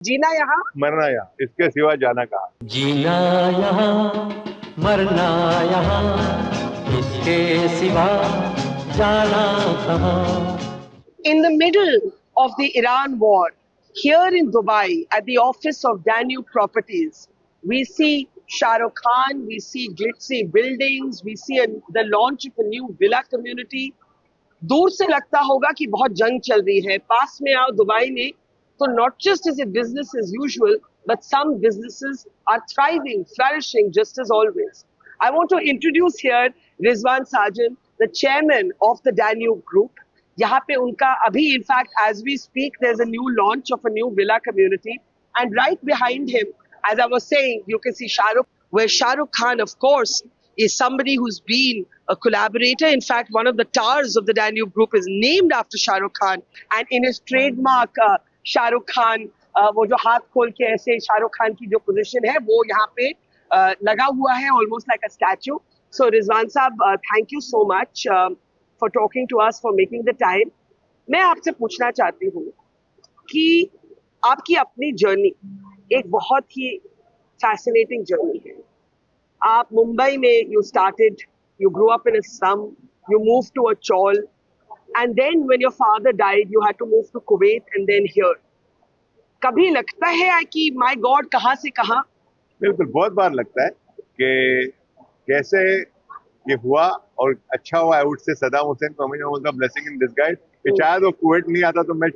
जीना यहाँ मरना यहाँ, इसके सिवा जाना कहाँ। जीना यहाँ मरना यहाँ, इसके सिवा जाना कहाँ। in the middle of the Iran war, here in Dubai, at the office of Danube Properties, we see Shah Rukh Khan, we see glitzy buildings, we see the launch of a new villa community. दूर से लगता होगा कि बहुत जंग चल रही है, पास में आओ दुबई में तो not just is it business as usual, but some businesses are thriving, flourishing just as always. I want to introduce here Rizwan Sajan, the chairman of the Danube Group. यहाँ पे उनका अभी in fact as we speak there's a new launch of a new villa community, and right behind him, as I was saying, you can see Shah Rukh, where Shah Rukh Khan of course is somebody who's been a collaborator. In fact, one of the towers of the Danube Group is named after Shah Rukh Khan, and in his trademark Shah Rukh Khan, वो जो हाथ खोल के ऐसे Shah Rukh Khan की जो position है वो यहाँ पे लगा हुआ है, almost like a statue. So Rizwan साहब, thank you so much for talking to us, for making the time. मैं आपसे पूछना चाहती हूँ कि आपकी अपनी जर्नी एक बहुत ही fascinating जर्नी है. आप मुंबई में you started, you grew up in a slum, you moved to a chawl, and then when your father died, you had to move to Kuwait and then here. कभी लगता है कि my God कहाँ से कहाँ? बिल्कुल, बहुत बार लगता है कि कैसे ये हुआ, और अच्छा हुआ I would say Saddam Hussain को हमेशा बोलता ब्लेसिंग इन डिसगाइज कि शायद वो कुवैत नहीं आता तो मैं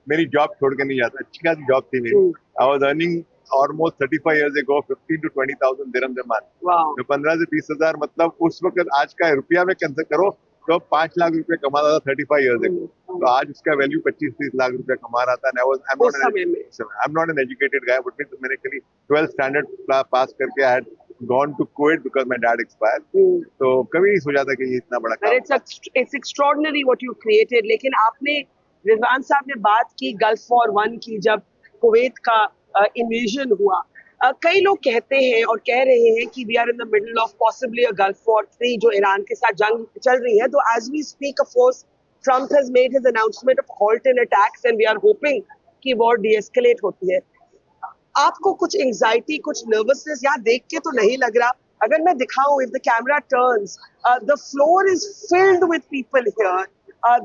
मेरी जॉब छोड़ के नहीं जाता. अच्छी खासी जॉब थी मेरी. I was earning almost 35 years ago 15 to 20,000 dirhams a month. Wow. जो 15 से 20,000, मतलब उस वक्त आज का रुपया में कंसिडर करो तो 5 लाख रुपए कमाता था 35 years ago. तो आज उसका वैल्यू 25-30 लाख रुपए कमा रहा था. I'm not an educated guy, but मैंने खाली 12th standard पास करके I had gone to Kuwait because my dad expired. तो कभी नहीं सोचा था कि ये इतना बड़ा काम. It's extraordinary what you created. लेकिन आपने, रिजवान साहब ने बात की गल्फ वॉर 1 की, जब कुवैत का इन्वेजन हुआ. कई लोग कहते हैं और कह रहे हैं कि we are in the middle of possibly a gulf war 3 जो ईरान के साथ जंग चल रही है. तो as we speak of course Trump has made his announcement of halt in attacks and we are hoping कि वॉर डीएस्केलेट होती है. आपको कुछ एंजाइटी, कुछ नर्वसनेस यहाँ देख के तो नहीं लग रहा? अगर मैं दिखाऊं, if the camera turns, the floor is filled with people here.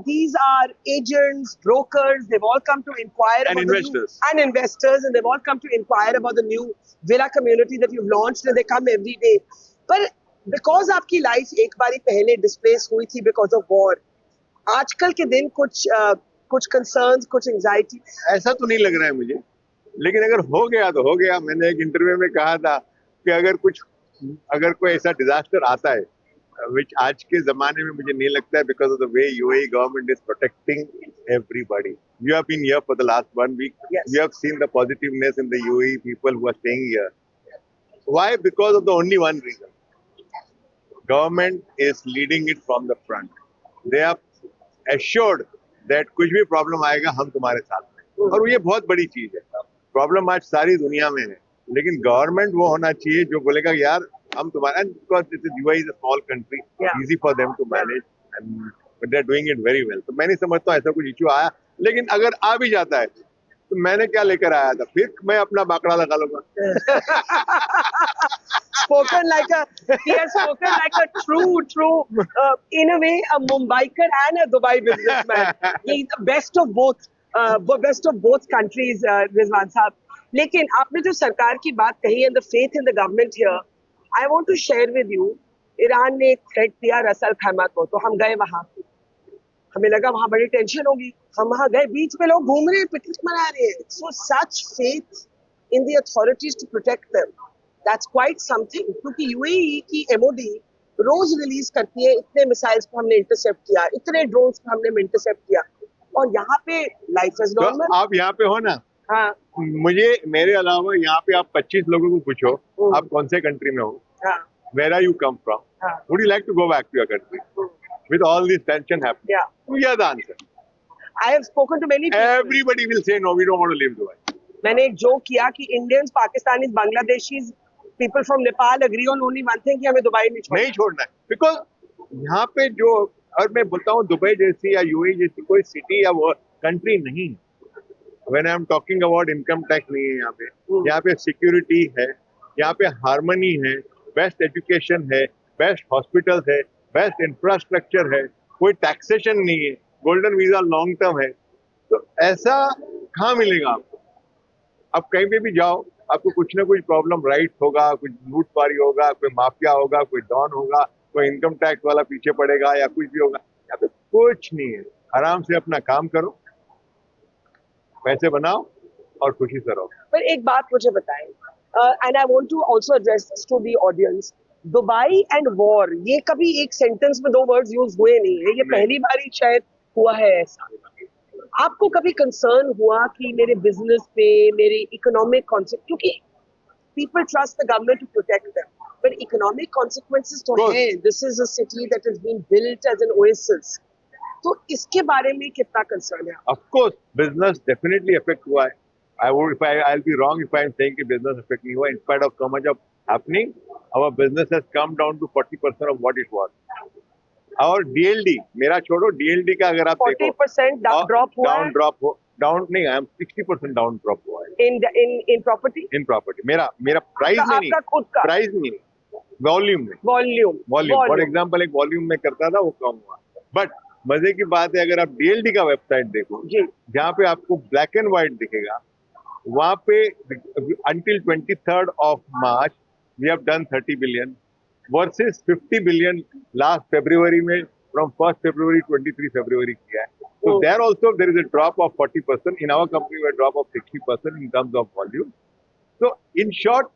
These are agents, brokers, they've all come to inquire and about investors. And investors, and they've all come to inquire about the new villa community that you've launched, and they come every day. But because आपकी life एक बारी पहले displace हुई थी because of war, आजकल के दिन कुछ concerns, कुछ anxiety? ऐसा तो नहीं लग रहा है मुझे, लेकिन अगर हो गया तो हो गया. मैंने एक इंटरव्यू में कहा था कि अगर कोई ऐसा डिजास्टर आता है, which आज के जमाने में मुझे नहीं लगता है, because of the way UAE government is protecting everybody. You have been here for the last 1 week. Yes. You have seen the positiveness in the UAE people who are staying here. Why? Because of the only one reason. Government is leading it from the front. They are assured that कुछ भी problem आएगा हम तुम्हारे साथ हैं, और ये बहुत बड़ी चीज है. प्रॉब्लम आज सारी दुनिया में है, लेकिन गवर्नमेंट वो होना चाहिए जो बोलेगा यार हम तुम्हारे, and because this is UAE is a small country, easy for them to manage, and but they're doing it very well. तो मैं नहीं समझता ऐसा कुछ इश्यू आया, लेकिन अगर आ भी जाता है तो मैंने क्या लेकर आया था, फिर मैं अपना बाकड़ा लगा लूंगा. Spoken like a true, in a way, a Mumbaiker and a Dubai businessman. He's the best of both countries, Rizwan साहब. लेकिन आपने जो सरकार की बात कही and the faith in the government here, I want to share with you, Iran ने एक थ्रेट दिया रसल खैमा को, तो हम गए वहां. हमें लगा वहां बड़ी टेंशन होगी, हम वहां गए, बीच में लोग घूम रहे हैं, पिकनिक मना रहे हैं. So such faith in the authorities to protect them, that's quite something. क्योंकि UAE की MOD रोज रिलीज करती है, इतने मिसाइल्स को हमने इंटरसेप्ट किया, इतने ड्रोन्स को हमने इंटरसेप्ट किया, और यहाँ पे लाइफ इज नॉर्मल. आप यहाँ पे हो ना. हाँ. मेरे अलावा यहाँ पे आप 25 लोगों को पूछो आप कौन से कंट्री में हो, where are you come from, would you like to go back to your country with all this tension happening? You are the answer. I have spoken to many people. Everybody will say no, we don't want to leave Dubai. मैंने एक joke किया कि Indians, Pakistanis, Bangladeshis, people from Nepal agree on only one thing कि हमें Dubai नहीं छोड़ना है. Because यहाँ पे जो, और मैं बोलता हूँ दुबई जैसी या UAE जैसी कोई सिटी या वो कंट्री नहीं, when I am talking about income tax नहीं है यहाँ पे सिक्योरिटी है, यहाँ पे हार्मनी है, बेस्ट एजुकेशन है, बेस्ट हॉस्पिटल है, बेस्ट इंफ्रास्ट्रक्चर है, कोई टैक्सेशन नहीं है, गोल्डन वीजा लॉन्ग टर्म है। तो ऐसा कहाँ मिलेगा आपको? आप कहीं पे भी जाओ, आपको कुछ ना कुछ प्रॉब्लम राइट होगा, कुछ लूटपारी होगा, कोई माफिया होगा, कोई डॉन होगा, कोई इनकम टैक्स वाला पीछे पड़ेगा या कुछ भी होगा। यहाँ पे कुछ नहीं है। आराम से अपना काम करो, पैसे बनाओ और खुशी से रहो। पर एक बात मुझे बताएं, and I want to also address this to the audience, Dubai and war, ये कभी एक सेंटेंस में दो वर्ड्स यूज हुए नहीं है, ये पहली बार ही शायद हुआ है ऐसा। आपको कभी कंसर्न हुआ कि मेरे बिजनेस पे, मेरे इकोनॉमिक कॉन्सेप्ट, क्योंकि people trust the government to protect them, but economic consequences तो है। This is a city that has been built as an oasis, तो इसके बारे में कितना कंसर्न है? Of course, business definitely affect हुआ है। I'll be wrong if I'm saying कि business affect नहीं हुआ। In spite of so much of happening, our business has come down to 40% of what it was. और DLD, मेरा छोड़ो, DLD का अगर आप देखो 40% ड्रॉप हुआ है। डाउन नहीं, आई एम 60% डाउन ड्रॉप हुआ है इन प्रॉपर्टी। इन प्रॉपर्टी मेरा प्राइस में नहीं, खुद का प्राइस में नहीं, वॉल्यूम में। वॉल्यूम फॉर एग्जांपल एक वॉल्यूम में करता था, वो कम हुआ। बट मजे की बात है, अगर आप DLD का वेबसाइट देखो, जहाँ पे आपको ब्लैक एंड व्हाइट दिखेगा, वहां पे until 23rd of March we have done 30 billion versus 50 billion last फरवरी में, फ्रॉम 1st February 23 फरवरी किया है। So there also there is a drop of 40%. In our company, a drop of 60% in terms of volume. So in short,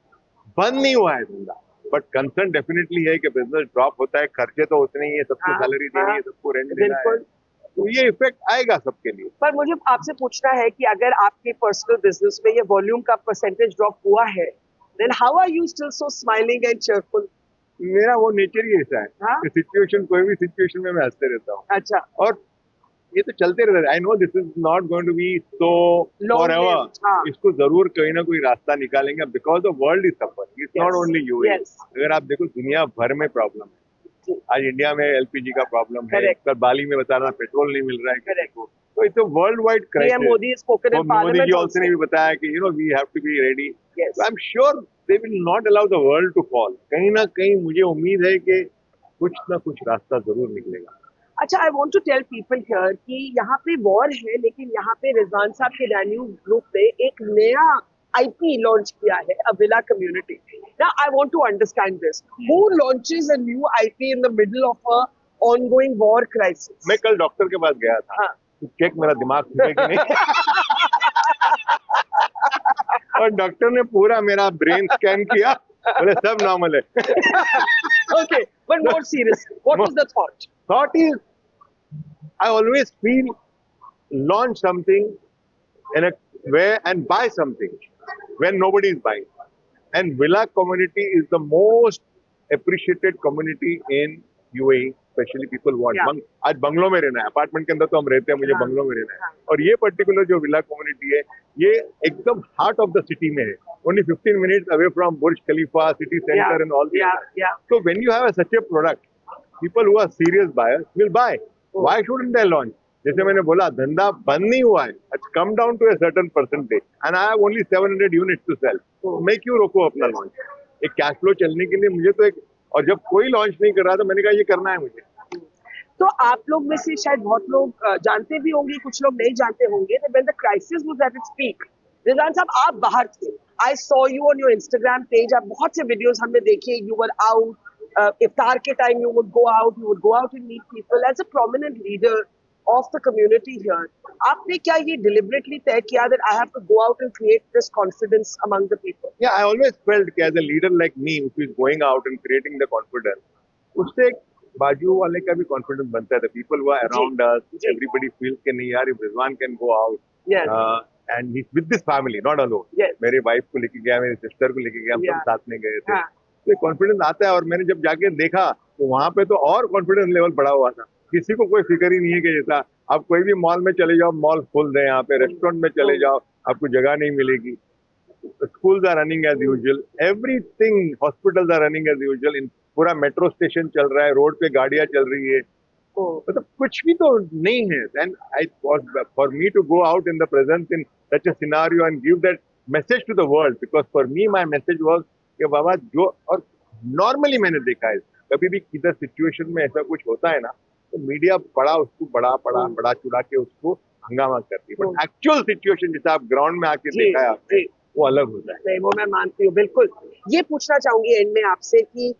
बंद नहीं हुआ है धंधा, but concern definitely है कि बिजनेस ड्रॉप होता है, खर्चे तो उतने ही है, सबको सैलरी देनी है, सबको रेंट देना है, तो ये इफेक्ट आएगा सबके लिए। पर मुझे आपसे पूछना है कि अगर आपके पर्सनल बिजनेस में ये वॉल्यूम का परसेंटेज ड्रॉप हुआ है, then how are you still so smiling and cheerful? मेरा वो नेचर ही ऐसा है, सिचुएशन, कोई भी सिचुएशन में मैं हंसते रहता हूँ। अच्छा। और ये तो चलते रहता है। I know this is not going to be so forever, इसको जरूर कोई ना कोई रास्ता निकालेंगे, because the world is suffering, it's not only UAE. अगर आप देखो दुनिया भर में प्रॉब्लम है। आज इंडिया में LPG का प्रॉब्लम है, कल बाली में बता रहा पेट्रोल नहीं मिल रहा है किसी को, तो it's a world wide crisis. Modi ji also ने भी बताया कि we have to be ready. I am sure they will not allow the world to fall. कहीं ना कहीं मुझे उम्मीद है कि कुछ ना कुछ रास्ता जरूर निकलेगा। अच्छा, I want to tell people here कि यहाँ पे वॉर है, लेकिन यहाँ पे रिजवान साहब के डैन्यूब ग्रुप ने एक नया IP लॉन्च किया है, a villa community. Now I want to understand this, who launches a new IP in the middle of a ongoing war crisis? मैं कल डॉक्टर के पास गया था, चेक मेरा दिमाग खुले कि नहीं और डॉक्टर ने पूरा मेरा ब्रेन स्कैन किया, बोले सब नॉर्मल है। Okay, but more seriously, what was the thought? Thought is, I always feel launch something in a way and buy something when nobody is buying. And villa community is the most appreciated community in UAE, especially people who want आज बंगलों में रहना है, apartment के अंदर तो हम रहते हैं, मुझे बंगलों में रहना है। और ये पर्टिकुलर जो विला कम्युनिटी है, ये एकदम हार्ट ऑफ द सिटी में है, only 15 minutes away from Burj Khalifa, city center and all that. So when you have such a product, people who are serious buyers will buy. Why shouldn't they launch? जैसे मैंने बोला, धंधा बंद नहीं हुआ है, it's come down to a certain percentage and I have only 700 units to sell. मैं क्यों रोकूं अपना लॉन्च? एक कैश फ्लो चलने के लिए मुझे तो एक, और जब कोई लॉन्च नहीं कर रहा था, मैंने कहा ये करना है मुझे। तो आप लोग में से शायद बहुत लोग जानते भी होंगे, कुछ लोग नहीं जानते होंगे, that when the crisis was at its peak, Rizwan साहब आप बाहर थे, I saw you on your Instagram page, आप बहुत से वीडियोस हमने देखे, you were out, इफ्तार के time you would go out and meet people as a prominent leader of the community here. आपने क्या ये deliberately तय किया that I have to go out and create this confidence among the people? Yeah, I always felt that as a leader like me, who is going out and creating the confidence, उससे बाजू वाले का भी confidence बनता है। The people who are around us, everybody feels कि नहीं यार, if Rizwan can go out, and he's with this family, not alone. मेरे वाइफ को लेके गया, मेरे सिस्टर को लेके गया, हम सब साथ में गए थे, तो कॉन्फिडेंस आता है। और मैंने जब जाके देखा तो वहां पे तो और कॉन्फिडेंस लेवल बढ़ा हुआ था, किसी को कोई फिक्र ही नहीं है कि जैसा आप कोई भी मॉल में चले जाओ, मॉल फुल है, यहाँ पे रेस्टोरेंट में चले जाओ, आपको जगह नहीं मिलेगी। Schools are running as usual, everything, hospitals are running as usual, in पूरा मेट्रो स्टेशन चल रहा है, रोड पे गाड़ियां चल रही है, मतलब कुछ भी तो नहीं है। And I for me to go out in the presence in such a scenario and give that message to the world. Because for me, my message was कि बाबा जो और नॉर्मली मैंने देखा है कभी भी किधर सिचुएशन में ऐसा कुछ होता है ना तो मीडिया उसको बड़ा चुड़ा के उसको हंगामा करती है बट एक्चुअल सिचुएशन जैसे आप ग्राउंड में आके देखा है आपने वो अलग होता है। नहीं, वो मैं मानती हूँ बिल्कुल। ये पूछना चाहूंगी एंड में आपसे कि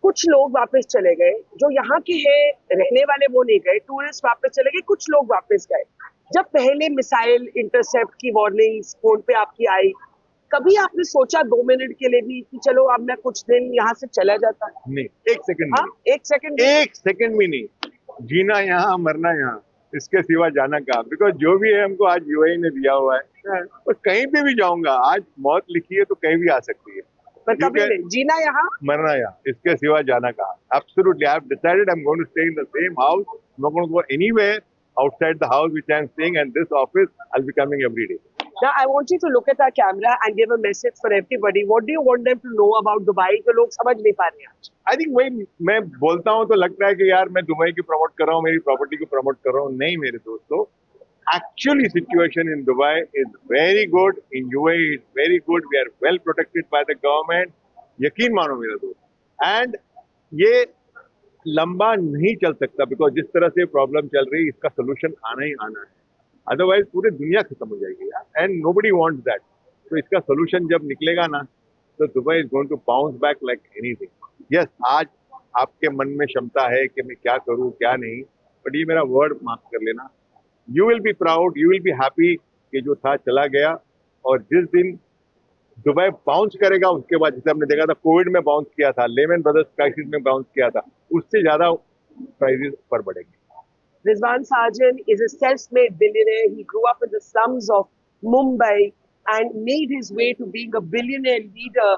कुछ लोग वापस चले गए, जो यहाँ के हैं रहने वाले वो नहीं गए, टूरिस्ट वापस चले गए, कुछ लोग वापस गए। जब पहले मिसाइल इंटरसेप्ट की वार्निंग्स फोन पे आपकी आई, कभी आपने सोचा 2 मिनट के लिए भी कि चलो अब मैं कुछ दिन यहाँ से चला जाता? नहीं, एक सेकंड हाँ, एक सेकंड भी नहीं। जीना यहाँ मरना यहाँ, इसके सिवा जाना कहाँ। बिकॉज जो भी है हमको आज यूएई ने दिया हुआ है और कहीं पे भी जाऊंगा, आज मौत लिखी है तो कहीं भी आ सकती है, पर कभी नहीं जीना यहाँ मरना यहाँ, इसके सिवा जाना कहाँ। Absolutely, I have decided I'm going to stay in the same house. I'm not going to go anywhere outside the house which I'm staying, and this office I'll be coming every day. Now I want you to look at our camera and give a message for everybody. What do you want them to know about Dubai जो लोग समझ नहीं पा रहे हैं? I think वही मैं बोलता हूँ तो लगता है कि यार मैं दुबई की प्रमोट कर रहा हूँ, मेरी प्रॉपर्टी को प्रमोट कर रहा हूँ। नहीं मेरे दोस्तों, actually situation in Dubai is very good, in UAE is very good. We are well protected by the government. यकीन मानो मेरा दोस्त, एंड ये लंबा नहीं चल सकता बिकॉज जिस तरह से प्रॉब्लम चल रही है इसका सोल्यूशन आना ही आना है, अदरवाइज पूरी दुनिया खत्म हो जाएगी यार, एंड नोबडी वांट्स दैट। तो इसका सोल्यूशन जब निकलेगा ना तो Dubai is going to bounce back like anything. Yes, आज आपके मन में क्षमता है कि मैं क्या करूं क्या नहीं, बट ये मेरा वर्ड माफ कर लेना, you will be proud, you will be happy कि जो था चला गया। और जिस दिन दुबई बाउंस करेगा उसके बाद, जैसे हमने देखा था कोविड में बाउंस किया था, लेमन ब्रदर्स क्राइसिस में बाउंस किया था, उससे ज्यादा प्राइसेस ऊपर बढ़ेंगे। Rizwan Sarjan is a self-made billionaire. He grew up in the slums of Mumbai and made his way to being a billionaire leader,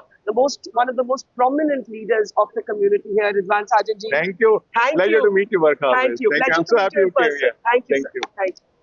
one of the most prominent leaders of the community here. Rizwan Sarjan ji. Thank you. Thank Pleasure you. to meet you, Varkha. Thank you. I'm so happy to be here. Thank you. Thank you.